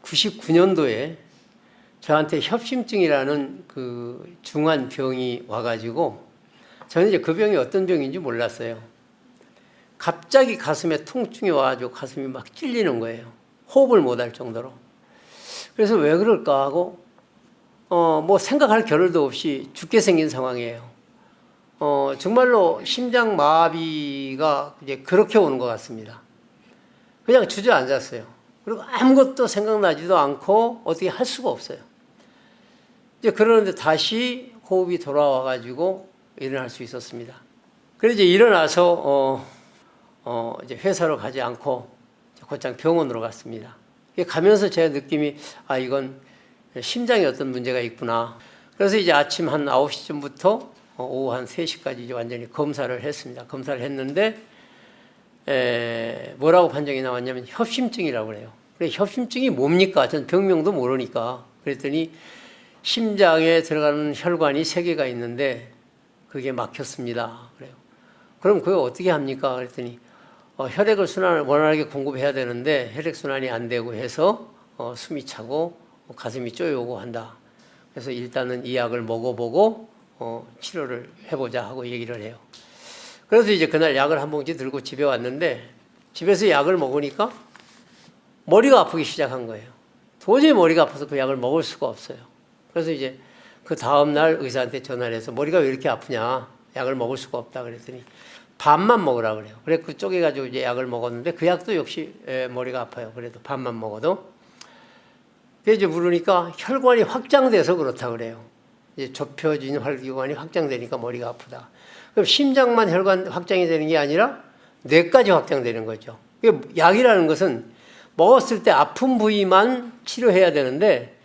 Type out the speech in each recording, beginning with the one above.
99년도에 저한테 협심증이라는 그 중한 병이 와가지고 저는 이제 그 병이 어떤 병인지 몰랐어요. 갑자기 가슴에 통증이 와가지고 가슴이 막 찔리는 거예요. 호흡을 못할 정도로. 그래서 왜 그럴까 하고 뭐 생각할 겨를도 없이 죽게 생긴 상황이에요. 정말로 심장 마비가 이제 그렇게 오는 것 같습니다. 그냥 주저앉았어요. 그리고 아무것도 생각나지도 않고 어떻게 할 수가 없어요. 이제 그러는데 다시 호흡이 돌아와가지고 일어날 수 있었습니다. 그래서 이제 일어나서 이제 회사로 가지 않고 곧장 병원으로 갔습니다. 가면서 제 느낌이 이건 심장에 어떤 문제가 있구나. 그래서 이제 아침 한 9시쯤부터 오후 한 3시까지 이제 완전히 검사를 했습니다. 검사를 했는데 뭐라고 판정이 나왔냐면 협심증이라고 그래요. 그래 협심증이 뭡니까? 전 병명도 모르니까 그랬더니 심장에 들어가는 혈관이 3개가 있는데 그게 막혔습니다. 그래요. 그럼 그거 어떻게 합니까? 그랬더니 혈액을 순환을 원활하게 공급해야 되는데 혈액 순환이 안 되고 해서 숨이 차고 가슴이 쪼여오고 한다. 그래서 일단은 이 약을 먹어보고 치료를 해보자 하고 얘기를 해요. 그래서 이제 그날 약을 한 봉지 들고 집에 왔는데 집에서 약을 먹으니까 머리가 아프기 시작한 거예요. 도저히 머리가 아파서 그 약을 먹을 수가 없어요. 그래서 이제 그 다음날 의사한테 전화를 해서 머리가 왜 이렇게 아프냐, 약을 먹을 수가 없다 그랬더니 반만 먹으라 그래요. 그래 그 쪼개가지고 이제 약을 먹었는데 그 약도 역시 머리가 아파요. 그래도 반만 먹어도. 그래서 이제 물으니까 혈관이 확장돼서 그렇다 그래요. 이제 좁혀진 혈관이 확장되니까 머리가 아프다. 그럼 심장만 혈관 확장이 되는 게 아니라 뇌까지 확장되는 거죠. 약이라는 것은 먹었을 때 아픈 부위만 치료해야 되는데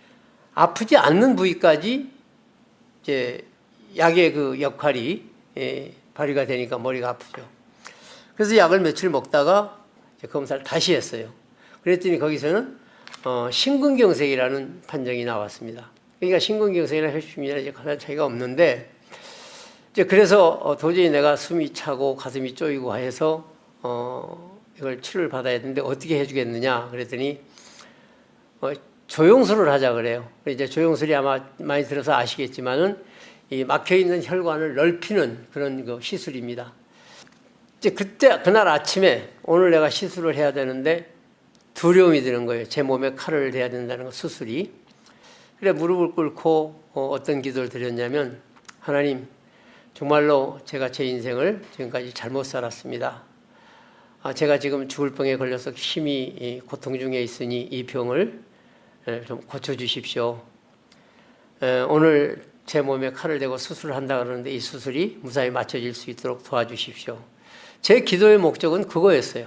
아프지 않는 부위까지 이제 약의 그 역할이 발휘가 되니까 머리가 아프죠. 그래서 약을 며칠 먹다가 이제 검사를 다시 했어요. 그랬더니 거기서는 심근경색이라는 판정이 나왔습니다. 그러니까 심근경색이나 협심이나 이제 큰 차이가 없는데 이제 그래서 도저히 내가 숨이 차고 가슴이 쪼이고 해서 이걸 치료를 받아야 되는데 어떻게 해주겠느냐 그랬더니 조영술을 하자 그래요. 이제 조영술이 아마 많이 들어서 아시겠지만은 이 막혀 있는 혈관을 넓히는 그런 그 시술입니다. 이제 그날 아침에 오늘 내가 시술을 해야 되는데 두려움이 드는 거예요. 제 몸에 칼을 대야 된다는 거 수술이. 그래 무릎을 꿇고 어떤 기도를 드렸냐면 하나님 정말로 제가 제 인생을 지금까지 잘못 살았습니다. 제가 지금 죽을 병에 걸려서 심히 고통 중에 있으니 이 병을 좀 고쳐주십시오. 오늘 제 몸에 칼을 대고 수술을 한다 그러는데 이 수술이 무사히 맞춰질 수 있도록 도와주십시오. 제 기도의 목적은 그거였어요.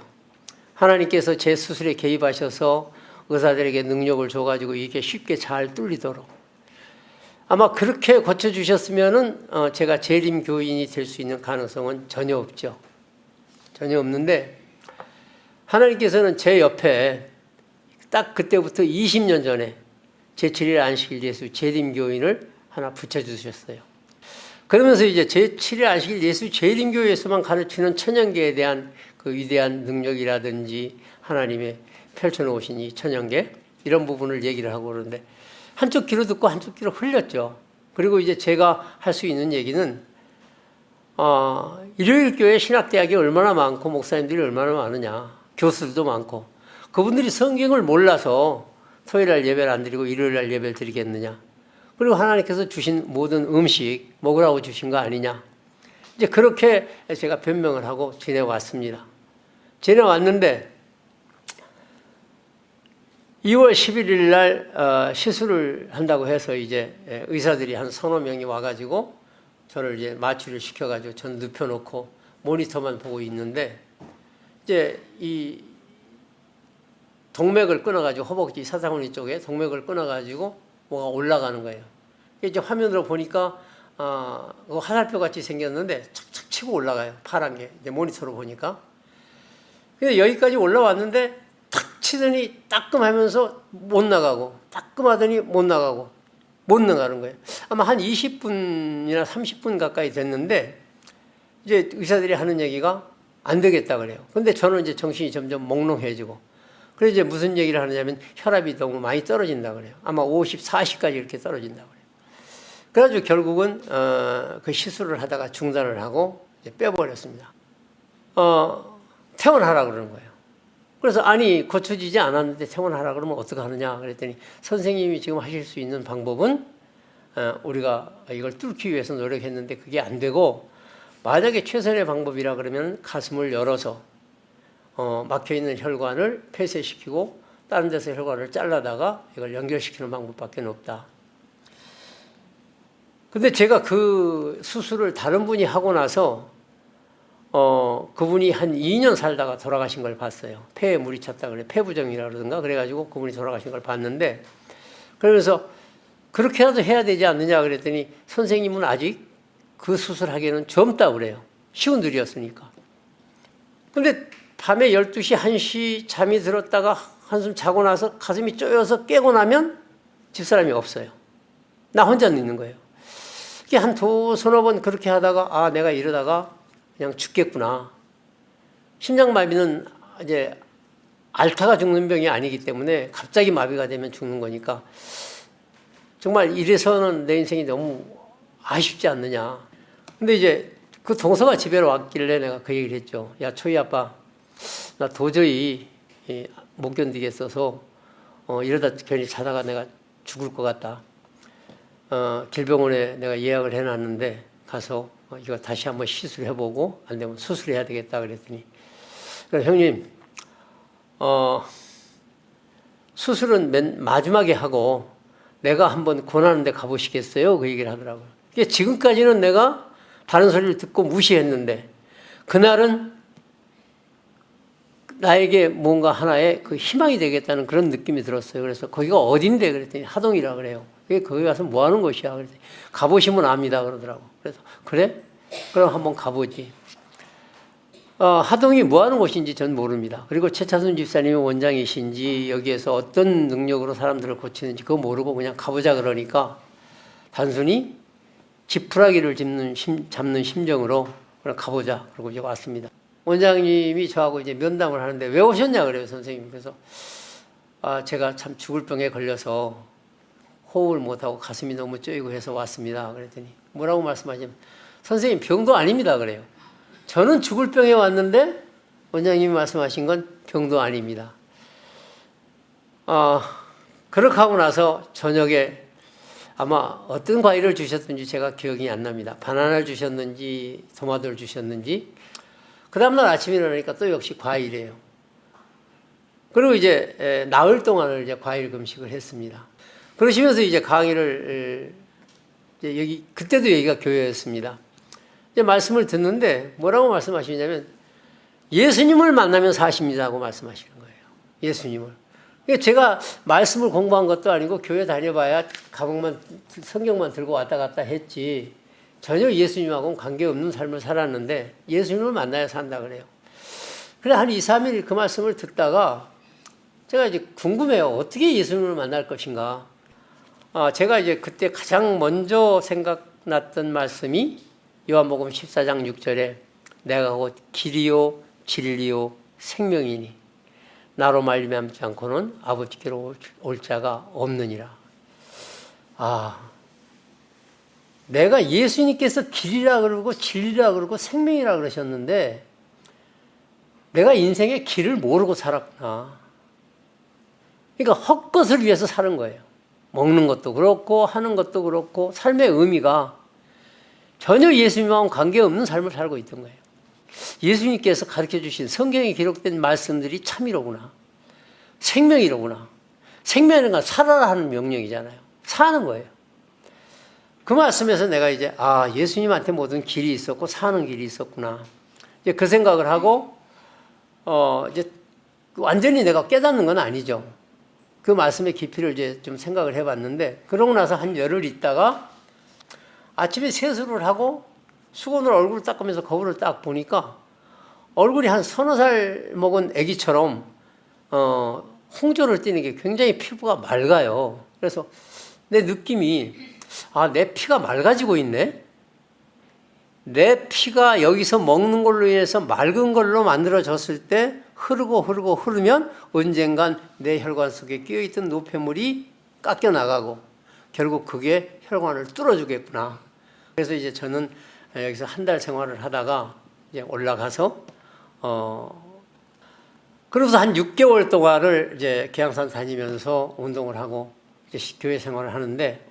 하나님께서 제 수술에 개입하셔서 의사들에게 능력을 줘가지고 이게 쉽게 잘 뚫리도록. 아마 그렇게 고쳐주셨으면은 제가 재림교인이 될 수 있는 가능성은 전혀 없죠. 전혀 없는데 하나님께서는 제 옆에 딱 그때부터 20년 전에 제7일 안식일 예수 재림교인을 하나 붙여주셨어요. 그러면서 이제 제7일 안식일 예수 재림교회에서만 가르치는 천연계에 대한 그 위대한 능력이라든지 하나님의 펼쳐놓으신 이 천연계 이런 부분을 얘기를 하고 그러는데 한쪽 귀로 듣고 한쪽 귀로 흘렸죠. 그리고 이제 제가 할 수 있는 얘기는 일요일교회 신학대학이 얼마나 많고 목사님들이 얼마나 많으냐, 교수들도 많고 그분들이 성경을 몰라서 토요일날 예배를 안 드리고 일요일날 예배를 드리겠느냐. 그리고 하나님께서 주신 모든 음식 먹으라고 주신 거 아니냐. 이제 그렇게 제가 변명을 하고 지내왔습니다. 지내왔는데 2월 11일 날 시술을 한다고 해서 이제 의사들이 한 서너 명이 와가지고 저를 이제 마취를 시켜가지고 전 눕혀놓고 모니터만 보고 있는데 이제 이 동맥을 끊어가지고 허벅지 사사구니 쪽에 동맥을 끊어가지고 뭐가 올라가는 거예요. 이제 화면으로 보니까 화살표 같이 생겼는데 착착 치고 올라가요. 파란 게 이제 모니터로 보니까. 근데 여기까지 올라왔는데 탁 치더니 따끔하면서 못 나가고 따끔하더니 못 나가고 못 나가는 거예요. 아마 한 20분이나 30분 가까이 됐는데 이제 의사들이 하는 얘기가 안 되겠다 그래요. 근데 저는 이제 정신이 점점 몽롱해지고 그래서 이제 무슨 얘기를 하느냐면 혈압이 너무 많이 떨어진다 그래요. 아마 50, 40까지 이렇게 떨어진다 그래요. 그래가지고 결국은 그 시술을 하다가 중단을 하고 이제 빼버렸습니다. 퇴원하라 그러는 거예요. 그래서 아니 고쳐지지 않았는데 퇴원하라 그러면 어떻게 하느냐 그랬더니 선생님이 지금 하실 수 있는 방법은 우리가 이걸 뚫기 위해서 노력했는데 그게 안 되고 만약에 최선의 방법이라 그러면 가슴을 열어서 막혀있는 혈관을 폐쇄시키고 다른 데서 혈관을 잘라다가 이걸 연결시키는 방법밖에 없다. 근데 제가 그 수술을 다른 분이 하고 나서 그분이 한 2년 살다가 돌아가신 걸 봤어요. 폐에 물이 찼다 그래. 폐부종이라 그러던가 그래가지고 그분이 돌아가신 걸 봤는데 그러면서 그렇게라도 해야 되지 않느냐 그랬더니 선생님은 아직 그 수술하기에는 젊다 그래요. 쉬운 일이었으니까. 근데 밤에 12시, 1시 잠이 들었다가 한숨 자고 나서 가슴이 쪼여서 깨고 나면 집사람이 없어요. 나 혼자 있는 거예요. 이게 한 서너 번 그렇게 하다가 아 내가 이러다가 그냥 죽겠구나. 심장마비는 이제 앓다가 죽는 병이 아니기 때문에 갑자기 마비가 되면 죽는 거니까 정말 이래서는 내 인생이 너무 아쉽지 않느냐. 근데 이제 그 동서가 집에 왔길래 내가 그 얘기를 했죠. 야 초이 아빠 나 도저히 못 견디겠어서 이러다 괜히 자다가 내가 죽을 것 같다. 질병원에 내가 예약을 해놨는데 가서 이거 다시 한번 시술해보고 안 되면 수술해야 되겠다 그랬더니 그래, 형님 수술은 맨 마지막에 하고 내가 한번 권하는 데 가보시겠어요? 그 얘기를 하더라고요. 지금까지는 내가 다른 소리를 듣고 무시했는데 그날은 나에게 뭔가 하나의 그 희망이 되겠다는 그런 느낌이 들었어요. 그래서 거기가 어딘데 그랬더니 하동이라 그래요. 거기 가서 뭐 하는 곳이야? 그랬더니 가보시면 압니다 그러더라고. 그래서 그래? 그럼 한번 가보지. 하동이 뭐 하는 곳인지 전 모릅니다. 그리고 최차순 집사님이 원장이신지 여기에서 어떤 능력으로 사람들을 고치는지 그거 모르고 그냥 가보자 그러니까 단순히 지푸라기를 잡는 심정으로 그냥 가보자 그러고 이제 왔습니다. 원장님이 저하고 이제 면담을 하는데 왜 오셨냐 그래요 선생님. 그래서 제가 참 죽을 병에 걸려서 호흡을 못하고 가슴이 너무 쪼이고 해서 왔습니다. 그랬더니 뭐라고 말씀하시면 선생님 병도 아닙니다 그래요. 저는 죽을 병에 왔는데 원장님이 말씀하신 건 병도 아닙니다. 그렇게 하고 나서 저녁에 아마 어떤 과일을 주셨든지 제가 기억이 안 납니다. 바나나를 주셨는지 토마토를 주셨는지 그 다음날 아침에 일어나니까 또 역시 과일이에요. 그리고 이제 나흘 동안을 이제 과일 금식을 했습니다. 그러시면서 이제 강의를 이제 여기 그때도 여기가 교회였습니다. 이제 말씀을 듣는데 뭐라고 말씀하시냐면 예수님을 만나면 사십니다고 말씀하시는 거예요. 예수님을. 제가 말씀을 공부한 것도 아니고 교회 다녀봐야 가방만 성경만 들고 왔다 갔다 했지 전혀 예수님하고는 관계없는 삶을 살았는데 예수님을 만나야 산다 그래요. 그래 한 2, 3일 그 말씀을 듣다가 제가 이제 궁금해요. 어떻게 예수님을 만날 것인가. 제가 이제 그때 가장 먼저 생각났던 말씀이 요한복음 14장 6절에 내가 곧 길이요 진리요 생명이니 나로 말미암지 않고는 아버지께로 올 자가 없느니라. 내가 예수님께서 길이라 그러고 진리라 그러고 생명이라 그러셨는데 내가 인생의 길을 모르고 살았구나. 그러니까 헛것을 위해서 사는 거예요. 먹는 것도 그렇고 하는 것도 그렇고 삶의 의미가 전혀 예수님하고는 관계없는 삶을 살고 있던 거예요. 예수님께서 가르쳐 주신 성경에 기록된 말씀들이 참이로구나. 생명이로구나. 생명이라는 건 살아라 하는 명령이잖아요. 사는 거예요. 그 말씀에서 내가 이제 예수님한테 모든 길이 있었고 사는 길이 있었구나. 이제 그 생각을 하고 이제 완전히 내가 깨닫는 건 아니죠. 그 말씀의 깊이를 이제 좀 생각을 해봤는데 그러고 나서 한 열흘 있다가 아침에 세수를 하고 수건으로 얼굴을 닦으면서 거울을 딱 보니까 얼굴이 한 서너 살 먹은 아기처럼 홍조를 띠는 게 굉장히 피부가 맑아요. 그래서 내 느낌이 내 피가 맑아지고 있네. 내 피가 여기서 먹는 걸로 인해서 맑은 걸로 만들어졌을 때 흐르면 언젠간 내 혈관 속에 끼어있던 노폐물이 깎여 나가고 결국 그게 혈관을 뚫어주겠구나. 그래서 이제 저는 여기서 한 달 생활을 하다가 이제 올라가서 그러고서 한 6개월 동안을 이제 계양산 다니면서 운동을 하고 이제 교회 생활을 하는데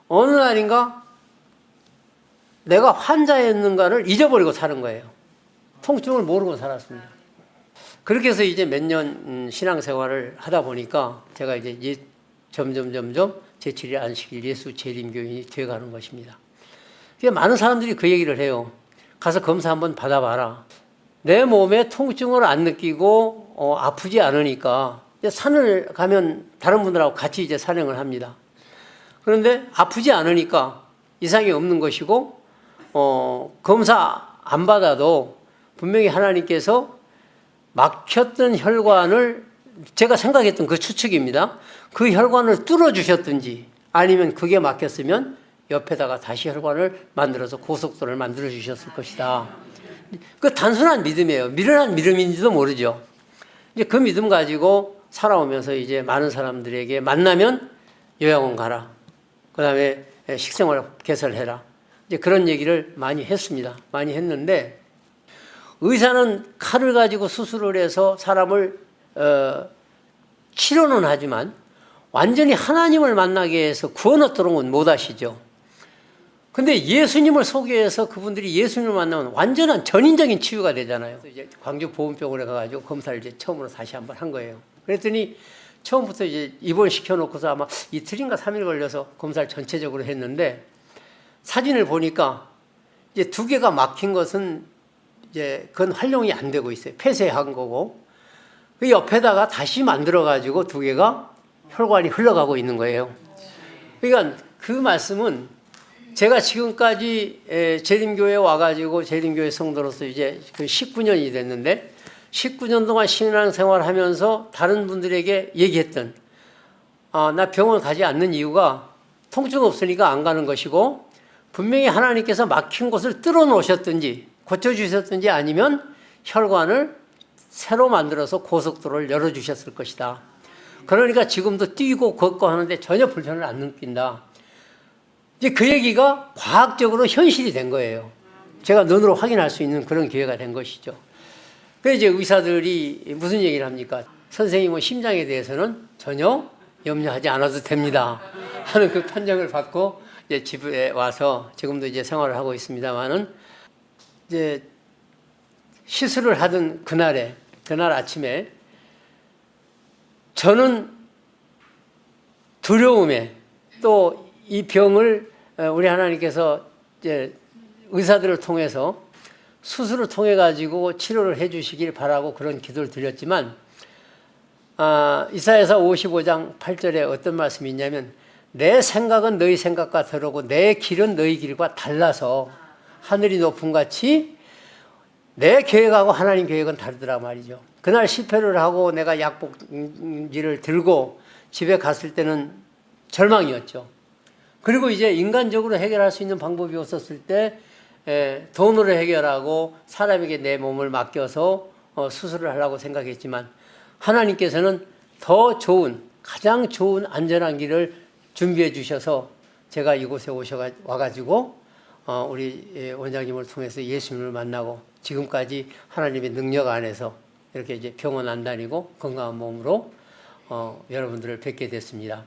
어느 날인가 내가 환자였는가를 잊어버리고 사는 거예요. 통증을 모르고 살았습니다. 그렇게 해서 이제 몇 년 신앙생활을 하다 보니까 제가 이제 점점 제7일 안식일 예수 재림교인이 되어가는 것입니다. 많은 사람들이 그 얘기를 해요. 가서 검사 한번 받아봐라. 내 몸에 통증을 안 느끼고 아프지 않으니까 산을 가면 다른 분들하고 같이 이제 산행을 합니다. 그런데 아프지 않으니까 이상이 없는 것이고 검사 안 받아도 분명히 하나님께서 막혔던 혈관을 제가 생각했던 그 추측입니다. 그 혈관을 뚫어주셨든지 아니면 그게 막혔으면 옆에다가 다시 혈관을 만들어서 고속도로를 만들어 주셨을 것이다. 그 단순한 믿음이에요. 미련한 믿음인지도 모르죠. 이제 그 믿음 가지고 살아오면서 이제 많은 사람들에게 만나면 요양원 가라. 그 다음에 식생활 개설해라. 이제 그런 얘기를 많이 했습니다. 많이 했는데 의사는 칼을 가지고 수술을 해서 사람을 치료는 하지만 완전히 하나님을 만나게 해서 구원 얻도록 은 못 하시죠. 근데 예수님을 소개해서 그분들이 예수님을 만나면 완전한 전인적인 치유가 되잖아요. 이제 광주 보훈병원에 가가지고 검사를 이제 처음으로 다시 한번 한 거예요. 그랬더니 처음부터 이제 입원시켜놓고서 아마 이틀인가 3일 걸려서 검사를 전체적으로 했는데 사진을 보니까 이제 2개가 막힌 것은 이제 그건 활용이 안 되고 있어요. 폐쇄한 거고 그 옆에다가 다시 만들어가지고 2개가 혈관이 흘러가고 있는 거예요. 그러니까 그 말씀은 제가 지금까지 재림교회에 와가지고 재림교회 성도로서 이제 그 19년이 됐는데 19년 동안 신앙생활을 하면서 다른 분들에게 얘기했던 나 병원 가지 않는 이유가 통증 없으니까 안 가는 것이고 분명히 하나님께서 막힌 곳을 뚫어 놓으셨든지 고쳐주셨든지 아니면 혈관을 새로 만들어서 고속도로를 열어주셨을 것이다. 그러니까 지금도 뛰고 걷고 하는데 전혀 불편을 안 느낀다. 이제 그 얘기가 과학적으로 현실이 된 거예요. 제가 눈으로 확인할 수 있는 그런 기회가 된 것이죠. 그래서 이제 의사들이 무슨 얘기를 합니까? 선생님은 심장에 대해서는 전혀 염려하지 않아도 됩니다. 하는 그 판정을 받고 이제 집에 와서 지금도 이제 생활을 하고 있습니다만은 이제 시술을 하던 그날 아침에 저는 두려움에 또 이 병을 우리 하나님께서 이제 의사들을 통해서 수술을 통해 가지고 치료를 해 주시길 바라고 그런 기도를 드렸지만 이사야서 55장 8절에 어떤 말씀이 있냐면 내 생각은 너희 생각과 다르고 내 길은 너희 길과 달라서 하늘이 높음 같이 내 계획하고 하나님 계획은 다르더라 말이죠. 그날 실패를 하고 내가 약복지를 들고 집에 갔을 때는 절망이었죠. 그리고 이제 인간적으로 해결할 수 있는 방법이 없었을 때 돈으로 해결하고 사람에게 내 몸을 맡겨서 수술을 하려고 생각했지만 하나님께서는 더 좋은 가장 좋은 안전한 길을 준비해 주셔서 제가 이곳에 와가지고 우리 원장님을 통해서 예수님을 만나고 지금까지 하나님의 능력 안에서 이렇게 이제 병원 안 다니고 건강한 몸으로 여러분들을 뵙게 됐습니다.